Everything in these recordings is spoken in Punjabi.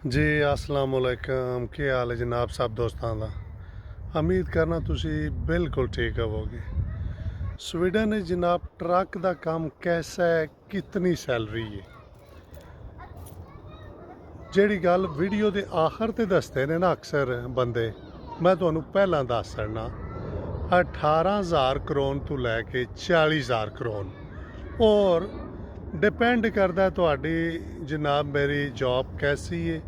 जी अस्सलाम वालेकुम। ਕੀ ਹਾਲ ਹੈ ਜਨਾਬ ਸਭ ਦੋਸਤਾਂ ਦਾ। ਉਮੀਦ ਕਰਨਾ ਤੁਸੀਂ ਬਿਲਕੁਲ ਠੀਕ ਹੋਵੋਗੇ। स्वीडन में जनाब ट्रक का काम कैसा है, कितनी सैलरी है, ਜਿਹੜੀ ਗੱਲ ਵੀਡੀਓ ਦੇ ਆਖਰ ਤੇ ਦੱਸਦੇ ਨੇ ਨਾ ਅਕਸਰ ਬੰਦੇ, ਮੈਂ ਤੁਹਾਨੂੰ ਪਹਿਲਾਂ ਦੱਸ ਸਕਣਾ। 18,000 ਕਰੋਨ ਤੋਂ ਲੈ ਕੇ 40,000 ਕਰੋਨ ਔਰ डिपेंड करता है ਤੁਹਾਡੀ जनाब मेरी जॉब कैसी है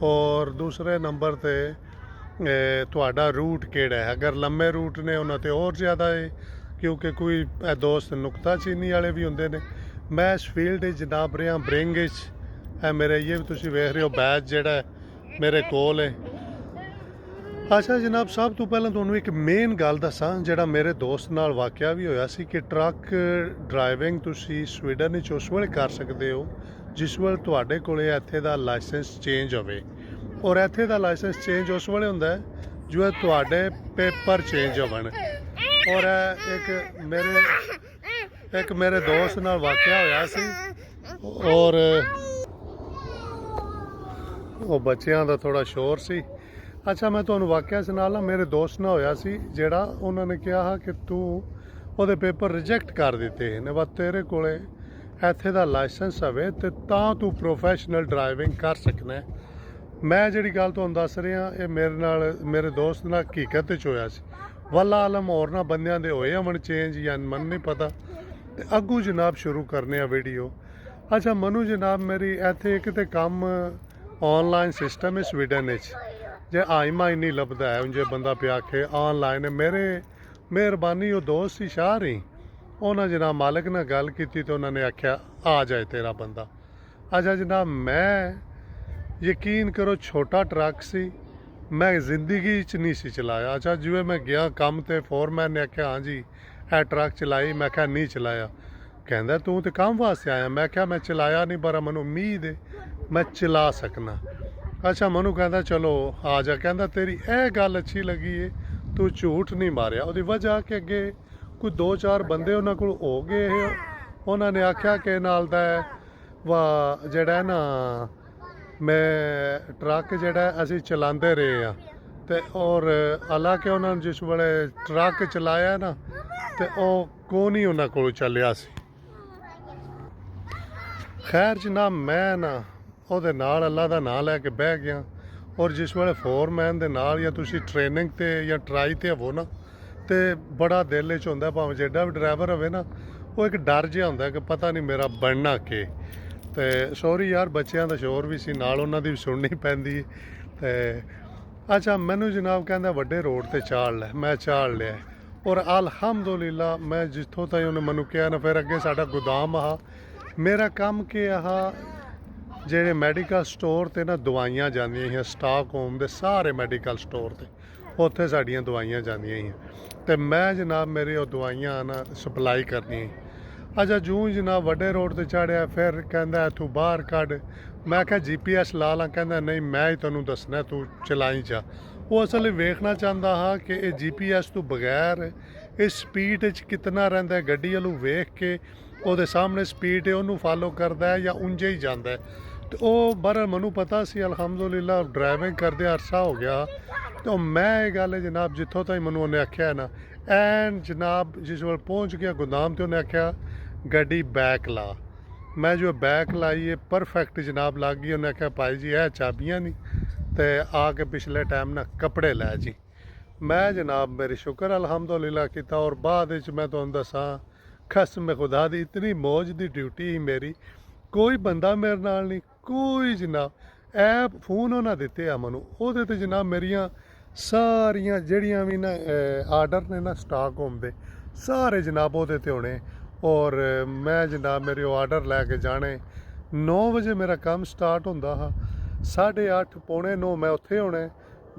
और दूसरे नंबर ते ਤੁਹਾਡਾ रूट ਕਿਹੜਾ है। अगर लम्बे रूट ने ਉਹਨਾਂ ਤੇ और ज़्यादा है क्योंकि कोई दोस्त नुकताचीनी वाले भी होंगे ने। मैं इस फील्ड जनाब रहा ब्रिंग मेरे ये भी तुम वेख रहे हो बैच जोड़ा मेरे कोल है। अच्छा जनाब सब तो पहले ਤੁਹਾਨੂੰ ਇੱਕ ਮੇਨ ਗੱਲ ਦੱਸਾਂ ਜਿਹੜਾ ਮੇਰੇ ਦੋਸਤ ਨਾਲ ਵਾਕਿਆ ਵੀ ਹੋਇਆ ਸੀ ਕਿ ਟਰੱਕ ਡਰਾਈਵਿੰਗ ਤੁਸੀਂ ਸਵੀਡਨ ਵਿੱਚ ਉਸ ਵੇਲੇ ਕਰ ਸਕਦੇ ਹੋ ਜਿਸ ਵੇਲੇ ਤੁਹਾਡੇ ਕੋਲੇ ਇੱਥੇ ਦਾ ਲਾਇਸੈਂਸ ਚੇਂਜ ਹੋਵੇ। ਔਰ ਇੱਥੇ ਦਾ ਲਾਇਸੈਂਸ ਚੇਂਜ ਉਸ ਵੇਲੇ ਹੁੰਦਾ ਜੋ ਤੁਹਾਡੇ ਪੇਪਰ ਚੇਂਜ ਹੋਣ। ਔਰ ਇੱਕ ਮੇਰੇ ਦੋਸਤ ਨਾਲ ਵਾਕਿਆ ਹੋਇਆ ਸੀ ਔਰ ਉਹ ਬੱਚਿਆਂ ਦਾ ਥੋੜਾ ਸ਼ੋਰ ਸੀ। अच्छा मैं ਤੁਹਾਨੂੰ ਵਾਕਿਆ ਸੁਣਾ ਲਾਂ। ਮੇਰੇ ਦੋਸਤ ਨਾਲ ਹੋਇਆ ਸੀ ਜਿਹੜਾ ਉਹਨਾਂ ਨੇ ਕਿਹਾ ਕਿ ਤੂੰ ਉਹਦੇ ਪੇਪਰ ਰਿਜੈਕਟ ਕਰ ਦਿੱਤੇ ਨੇ, ਬਸ ਤੇਰੇ ਕੋਲੇ ਇੱਥੇ ਦਾ ਲਾਇਸੈਂਸ ਹੋਵੇ ਤੇ ਤਾਂ ਤੂੰ ਪ੍ਰੋਫੈਸ਼ਨਲ ਡਰਾਈਵਿੰਗ ਕਰ ਸਕਣਾ। ਮੈਂ ਜਿਹੜੀ ਗੱਲ ਤੁਹਾਨੂੰ ਦੱਸ ਰਿਹਾ ਇਹ ਮੇਰੇ ਦੋਸਤ ਨਾਲ ਹਕੀਕਤ ਵਿੱਚ ਹੋਇਆ ਸੀ। ਵੱਲਾ ਆਲਮ ਹੋਰਨਾਂ ਬੰਦਿਆਂ ਦੇ ਹੋਏ ਅਮਨ ਚੇਂਜ ਜਾਂ ਮਨ ਨਹੀਂ ਪਤਾ। ਤੇ ਅੱਗੂ ਜਨਾਬ ਸ਼ੁਰੂ ਕਰਨੇ ਆ ਵੀਡੀਓ। ਅੱਛਾ ਮਨੂ ਜਨਾਬ ਮੇਰੀ ਇੱਥੇ ਇੱਕ ਤੇ ਕੰਮ ਆਨਲਾਈਨ ਸਿਸਟਮ ਹੈ ਸਵੀਡਨ ਵਿੱਚ ਜੇ ਆਈਮਾ ਹੀ ਨਹੀਂ ਲੱਭਦਾ ਹੈ ਜੇ ਬੰਦਾ ਪਿਆ ਕੇ ਆਨਲਾਈਨ। ਮੇਰੇ ਮਿਹਰਬਾਨੀ ਉਹ ਦੋਸਤ ਸੀ ਸ਼ਾਹ ਰਹੀ ਉਹਨਾਂ ਜਨਾਬ ਮਾਲਕ ਨਾਲ ਗੱਲ ਕੀਤੀ ਤੇ ਉਹਨਾਂ ਨੇ ਆਖਿਆ ਆ ਜਾਏ ਤੇਰਾ ਬੰਦਾ। ਅੱਛਾ ਜਨਾਬ ਮੈਂ ਯਕੀਨ ਕਰੋ ਛੋਟਾ ਟਰੱਕ ਸੀ ਮੈਂ ਜ਼ਿੰਦਗੀ 'ਚ ਨਹੀਂ ਸੀ ਚਲਾਇਆ। ਅੱਛਾ ਜਿਵੇਂ ਮੈਂ ਗਿਆ ਕੰਮ ਤੇ ਫੋਰਮੈਨ ਨੇ ਆਖਿਆ ਹਾਂ ਜੀ ਇਹ ਟਰੱਕ ਚਲਾਈ। ਮੈਂ ਕਿਹਾ ਨਹੀਂ ਚਲਾਇਆ। ਕਹਿੰਦਾ ਤੂੰ ਤੇ ਕੰਮ ਵਾਸਤੇ ਆਇਆ। ਮੈਂ ਕਿਹਾ ਮੈਂ ਚਲਾਇਆ ਨਹੀਂ ਪਰ ਮੈਨੂੰ ਉਮੀਦ ਹੈ ਮੈਂ ਚਲਾ ਸਕਣਾ। ਅੱਛਾ ਮਨੂੰ ਕਹਿੰਦਾ ਚਲੋ ਆ ਜਾ। ਕਹਿੰਦਾ ਤੇਰੀ ਇਹ ਗੱਲ ਅੱਛੀ ਲੱਗੀ ਏ ਤੂੰ ਝੂਠ ਨਹੀਂ ਮਾਰਿਆ। ਉਹਦੀ ਵਜ੍ਹਾ ਕਿ ਅੱਗੇ ਕੋਈ 2-4 ਬੰਦੇ ਉਹਨਾਂ ਕੋਲ ਹੋ ਗਏ ਉਹਨਾਂ ਨੇ ਆਖਿਆ ਕਿ ਨਾਲ ਦਾ ਵਾ ਜਿਹੜਾ ਨਾ ਮੈਂ ਟਰੱਕ ਜਿਹੜਾ ਅਸੀਂ ਚਲਾਉਂਦੇ ਰਹੇ ਆ ਤੇ ਔਰ ਹਾਲਾਂਕਿ ਉਹਨਾਂ ਨੇ ਜਿਸ ਵੇਲੇ ਟਰੱਕ ਚਲਾਇਆ ਨਾ ਤੇ ਉਹ ਕੋਈ ਨਹੀਂ ਉਹਨਾਂ ਕੋਲ ਚੱਲਿਆ ਸੀ। ਖੈਰ ਜਨਾਬ ਮੈਂ ਨਾ ਉਹਦੇ ਨਾਲ ਅੱਲਾ ਦਾ ਨਾਂ ਲੈ ਕੇ ਬਹਿ ਗਿਆ ਔਰ ਜਿਸ ਵੇਲੇ ਫੋਰਮੈਨ ਦੇ ਨਾਲ ਜਾਂ ਤੁਸੀਂ ਟ੍ਰੇਨਿੰਗ ਤੇ ਜਾਂ ਟਰਾਈ ਤੇ ਹੋਵੋ ਨਾ ਤੇ ਬੜਾ ਦਿਲ 'ਚ ਹੁੰਦਾ ਭਾਵੇਂ ਜਿਹੜਾ ਵੀ ਡਰਾਈਵਰ ਹੋਵੇ ਨਾ ਉਹ ਇੱਕ ਡਰ ਜਿਹਾ ਹੁੰਦਾ ਕਿ ਪਤਾ ਨਹੀਂ ਮੇਰਾ ਬਣਨਾ ਕੀ। ਤੇ ਸੌਰੀ ਯਾਰ ਬੱਚਿਆਂ ਦਾ ਸ਼ੋਰ ਵੀ ਸੀ ਨਾਲ ਉਹਨਾਂ ਦੀ ਵੀ ਸੁਣਨੀ ਪੈਂਦੀ। ਤੇ ਅੱਛਾ ਮੈਨੂੰ ਜਨਾਬ ਕਹਿੰਦਾ ਵੱਡੇ ਰੋਡ ਤੇ ਚਾੜ ਲੈ। ਮੈਂ ਚਾੜ ਲਿਆ ਔਰ ਅਲਹਮਦੁਲਿਲਾ ਮੈਂ ਜਿੱਥੋਂ ਤਾਈਂ ਉਹਨੇ ਮੈਨੂੰ ਕਿਹਾ ਨਾ ਫਿਰ ਅੱਗੇ ਸਾਡਾ ਗੋਦਾਮ ਆ ਮੇਰਾ ਕੰਮ ਕਿ ਆਹ ਜਿਹੜੇ ਮੈਡੀਕਲ ਸਟੋਰ ਤੇ ਨਾ ਦਵਾਈਆਂ ਜਾਂਦੀਆਂ ਸੀ ਸਟਾਕ ਹੋਮ ਦੇ ਸਾਰੇ ਮੈਡੀਕਲ ਸਟੋਰ ਤੇ ਉੱਥੇ ਸਾਡੀਆਂ ਦਵਾਈਆਂ ਜਾਂਦੀਆਂ ਸੀ ਤੇ ਮੈਂ ਜਨਾਬ ਮੇਰੇ ਉਹ ਦਵਾਈਆਂ ਨਾ ਸਪਲਾਈ ਕਰਨੀ। ਅੱਛਾ ਜੂੰ ਜਨਾਬ ਵੱਡੇ ਰੋਡ ਤੇ ਚੜ੍ਹਿਆ ਫਿਰ ਕਹਿੰਦਾ ਤੂੰ ਬਾਹਰ ਕੱਢ। ਮੈਂ ਕਿਹਾ GPS ਲਾ ਲਾਂ। ਕਹਿੰਦਾ ਨਹੀਂ ਮੈਂ ਹੀ ਤੈਨੂੰ ਦੱਸਣਾ ਤੂੰ ਚਲਾਈ ਜਾ। ਉਹ ਅਸਲ ਵੇਖਣਾ ਚਾਹੁੰਦਾ ਹਾਂ ਕਿ ਇਹ GPS ਤੋਂ ਬਗੈਰ ਇਹ ਸਪੀਡ 'ਚ ਕਿਤਨਾ ਰਹਿੰਦਾ ਗੱਡੀ ਵੱਲੋਂ ਵੇਖ ਕੇ ਉਹਦੇ ਸਾਹਮਣੇ ਸਪੀਡ ਹੈ ਉਹਨੂੰ ਫਾਲੋ ਕਰਦਾ ਜਾਂ ਉਂਝੇ ਹੀ ਜਾਂਦਾ। ਤੇ ਉਹ ਬਾਹਰ ਮੈਨੂੰ ਪਤਾ ਸੀ ਅਲਹਮਦੁਲਿਲਾ ਡਰਾਈਵਿੰਗ ਕਰਦੇ ਅਰਸਾ ਹੋ ਗਿਆ। ਤੇ ਮੈਂ ਇਹ ਗੱਲ ਜਨਾਬ ਜਿੱਥੋਂ ਤਾਈਂ ਮੈਨੂੰ ਉਹਨੇ ਆਖਿਆ ਨਾ ਐਨ ਜਨਾਬ ਜਿਸ ਵੇਲੇ ਪਹੁੰਚ ਗਿਆ ਗੋਦਾਮ ਤੇ ਉਹਨੇ ਆਖਿਆ ਗੱਡੀ ਬੈਕ ਲਾ। ਮੈਂ ਜੋ ਬੈਕ ਲਾਈ ਹੈ ਪਰਫੈਕਟ ਜਨਾਬ ਲੱਗ ਗਈ। ਉਹਨੇ ਆਖਿਆ ਭਾਈ ਜੀ ਇਹ ਚਾਬੀਆਂ ਨਹੀਂ ਤੇ ਆ ਕੇ ਪਿਛਲੇ ਟਾਈਮ ਨਾ ਕੱਪੜੇ ਲੈ ਜੀ। ਮੈਂ ਜਨਾਬ ਮੇਰੀ ਸ਼ੁਕਰ ਅਲਹਮਦੁਲਿਲਾ ਕੀਤਾ ਔਰ ਬਾਅਦ ਵਿੱਚ ਮੈਂ ਤੁਹਾਨੂੰ ਦੱਸਾਂ ਕਸਮ ਖੁਦਾ ਦੀ ਇਤਨੀ ਮੌਜ ਦੀ ਡਿਊਟੀ ਸੀ ਮੇਰੀ ਕੋਈ ਬੰਦਾ ਮੇਰੇ ਨਾਲ ਨਹੀਂ ਕੋਈ ਜਨਾਬ ਐਪ ਫੋਨ ਉਹਨਾਂ ਦਿੱਤੇ ਆ ਮੈਨੂੰ ਉਹਦੇ ਤੇ ਜਨਾਬ ਮੇਰੀਆਂ ਸਾਰੀਆਂ ਜਿਹੜੀਆਂ ਵੀ ਨਾ ਆਰਡਰ ਨੇ ਨਾ ਸਟਾਕ ਹੋਮ ਦੇ ਸਾਰੇ ਜਨਾਬ ਉਹਦੇ ਤੇ ਹੋਣੇ। ਔਰ ਮੈਂ ਜਨਾਬ ਮੇਰੇ ਉਹ ਆਰਡਰ ਲੈ ਕੇ ਜਾਣੇ। 9 ਵਜੇ ਮੇਰਾ ਕੰਮ ਸਟਾਰਟ ਹੁੰਦਾ ਹਾਂ 8:30 ਪੌਣੇ 9 ਮੈਂ ਉੱਥੇ ਹੋਣਾ।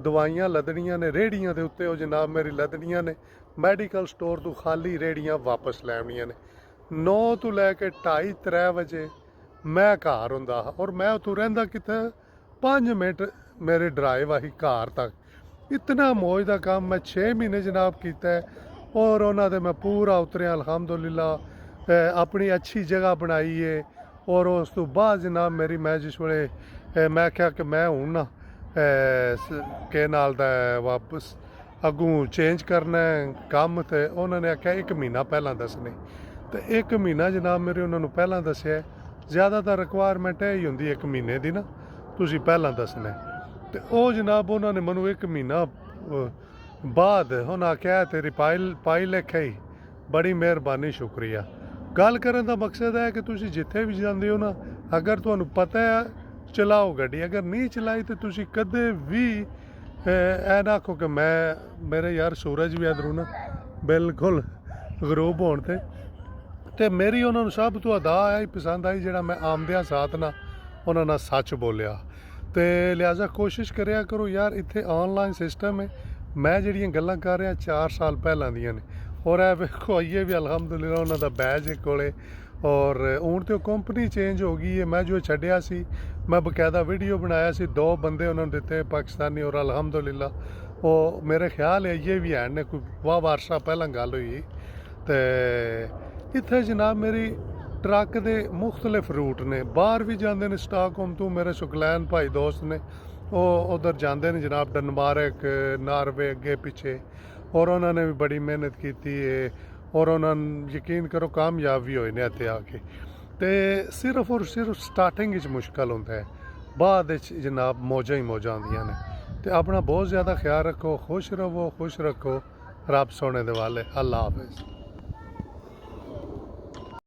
ਦਵਾਈਆਂ ਲੱਦਣੀਆਂ ਨੇ ਰੇਹੜੀਆਂ ਦੇ ਉੱਤੇ ਉਹ ਜਨਾਬ ਮੇਰੀ ਲੱਦਣੀਆਂ ਨੇ ਮੈਡੀਕਲ ਸਟੋਰ ਤੋਂ ਖਾਲੀ ਰੇਹੜੀਆਂ ਵਾਪਸ ਲੈਣੀਆਂ ਨੇ। 9 ਤੋਂ ਲੈ ਕੇ 2:30-3 ਵਜੇ ਮੈਂ ਘਰ ਹੁੰਦਾ ਔਰ ਮੈਂ ਉੱਥੋਂ ਰਹਿੰਦਾ ਕਿਤੇ 5 ਮਿੰਟ ਮੇਰੇ ਡਰਾਈਵ ਆਹੀ ਘਰ ਤੱਕ। ਇਤਨਾ ਮੌਜ ਦਾ ਕੰਮ ਮੈਂ 6 ਮਹੀਨੇ ਜਨਾਬ ਕੀਤਾ ਔਰ ਉਹਨਾਂ ਦੇ ਮੈਂ ਪੂਰਾ ਉਤਰਿਆ ਅਲਹਮਦੁਲਿਲਾ। ਆਪਣੀ ਅੱਛੀ ਜਗ੍ਹਾ ਬਣਾਈ ਹੈ ਔਰ ਉਸ ਤੋਂ ਬਾਅਦ ਜਨਾਬ ਮੇਰੀ ਮੈਂ ਜਿਸ ਵੇਲੇ ਮੈਂ ਕਿਹਾ ਕਿ ਮੈਂ ਹੁਣ ਨਾ ਕੇ ਨਾਲ ਦਾ ਵਾਪਸ ਅੱਗੋਂ ਚੇਂਜ ਕਰਨਾ ਕੰਮ, ਤੇ ਉਹਨਾਂ ਨੇ ਆਖਿਆ 1 ਮਹੀਨਾ ਪਹਿਲਾਂ ਦੱਸਣੇ। ਤੇ 1 ਮਹੀਨਾ ਜਨਾਬ ਮੇਰੇ ਉਹਨਾਂ ਨੂੰ ਪਹਿਲਾਂ ਦੱਸਿਆ। ਜ਼ਿਆਦਾਤਰ ਰਿਕੁਆਇਰਮੈਂਟ ਇਹ ਹੀ ਹੁੰਦੀ 1 ਮਹੀਨੇ ਦੀ ਨਾ, ਤੁਸੀਂ ਪਹਿਲਾਂ ਦੱਸਣਾ। ਤੇ ਉਹ ਜਨਾਬ ਉਹਨਾਂ ਨੇ ਮੈਨੂੰ 1 ਮਹੀਨਾ ਬਾਅਦ ਹੁਣ ਆਖਿਆ ਤੇਰੀ ਪਾਈ ਲਿਖਿਆ ਹੀ, ਬੜੀ ਮਿਹਰਬਾਨੀ, ਸ਼ੁਕਰੀਆ। ਗੱਲ ਕਰਨ ਦਾ ਮਕਸਦ ਹੈ ਕਿ ਤੁਸੀਂ ਜਿੱਥੇ ਵੀ ਜਾਂਦੇ ਹੋ ਨਾ, ਅਗਰ ਤੁਹਾਨੂੰ ਪਤਾ ਹੈ ਚਲਾਓ ਗੱਡੀ, ਅਗਰ ਨਹੀਂ ਚਲਾਈ ਤਾਂ ਤੁਸੀਂ ਕਦੇ ਵੀ ਇਹ ਨਾ ਆਖੋ ਕਿ ਮੇਰੇ ਯਾਰ ਸੂਰਜ ਵੀ ਇੱਧਰੋਂ ਨਾ ਬਿਲਕੁਲ ਗਰੂਬ ਹੋਣ ਤੇ ਮੇਰੀ ਉਹਨਾਂ ਨੂੰ ਸਭ ਤੋਂ ਅਦਾ ਆਈ ਪਸੰਦ ਆਈ ਜਿਹੜਾ ਮੈਂ ਆਮਦਿਆਂ ਸਾਥ ਨਾ ਉਹਨਾਂ ਨਾਲ ਸੱਚ ਬੋਲਿਆ। ਤੇ ਲਿਹਾਜ਼ਾ ਕੋਸ਼ਿਸ਼ ਕਰਿਆ ਕਰੋ ਯਾਰ, ਇੱਥੇ ਆਨਲਾਈਨ ਸਿਸਟਮ ਹੈ। ਮੈਂ ਜਿਹੜੀਆਂ ਗੱਲਾਂ ਕਰ ਰਿਹਾ 4 ਸਾਲ ਪਹਿਲਾਂ ਦੀਆਂ ਨੇ, ਔਰ ਇਹ ਵੇਖੋ ਆਈਏ ਵੀ ਅਲਹਮਦੁਲਿਲਾ ਉਹਨਾਂ ਦਾ ਬੈਜ ਹੈ ਕੋਲੇ। ਔਰ ਹੁਣ ਤੇ ਉਹ ਕੰਪਨੀ ਚੇਂਜ ਹੋ ਗਈ ਹੈ। ਮੈਂ ਜੋ ਛੱਡਿਆ ਸੀ ਮੈਂ ਬਕਾਇਦਾ ਵੀਡੀਓ ਬਣਾਇਆ ਸੀ, 2 ਬੰਦੇ ਉਹਨਾਂ ਨੂੰ ਦਿੱਤੇ ਪਾਕਿਸਤਾਨੀ, ਔਰ ਅਲਹਮਦੁਲਿਲਾ ਉਹ ਮੇਰੇ ਖਿਆਲ ਹੈ ਇਹ ਵੀ ਨੇ ਕੋਈ ਵਾਹ ਅਰਸਾ ਪਹਿਲਾਂ ਗੱਲ ਹੋਈ। ਤੇ ਇੱਥੇ ਜਨਾਬ ਮੇਰੀ ਟਰੱਕ ਦੇ ਮੁਖਤਲਿਫ ਰੂਟ ਨੇ, ਬਾਹਰ ਵੀ ਜਾਂਦੇ ਨੇ ਸਟਾਕਹੋਮ ਤੋਂ। ਮੇਰੇ ਸੁਖਲੈਨ ਭਾਈ ਦੋਸਤ ਨੇ, ਉਹ ਉਧਰ ਜਾਂਦੇ ਨੇ ਜਨਾਬ, ਡਨਮਾਰਕ, ਨਾਰਵੇ, ਅੱਗੇ ਪਿੱਛੇ, ਔਰ ਉਹਨਾਂ ਨੇ ਵੀ ਬੜੀ ਮਿਹਨਤ ਕੀਤੀ ਹੈ, ਔਰ ਉਹਨਾਂ ਨੂੰ ਯਕੀਨ ਕਰੋ ਕਾਮਯਾਬ ਵੀ ਹੋਏ ਨੇ ਇੱਥੇ ਆ ਕੇ। ਤੇ ਸਿਰਫ ਔਰ ਸਿਰਫ ਸਟਾਰਟਿੰਗ ਵਿੱਚ ਮੁਸ਼ਕਲ ਹੁੰਦਾ ਹੈ, ਬਾਅਦ ਵਿੱਚ ਜਨਾਬ ਮੌਜਾਂ ਹੀ ਮੌਜਾਂ ਆਉਂਦੀਆਂ ਨੇ। ਤੇ ਆਪਣਾ ਬਹੁਤ ਜ਼ਿਆਦਾ ਖਿਆਲ ਰੱਖੋ, ਖੁਸ਼ ਰਹੋ, ਖੁਸ਼ ਰੱਖੋ, ਰੱਬ ਸੋਹਣੇ ਦੇ ਵਾਲੇ। ਅੱਲਾ ਹਾਫਿਜ਼।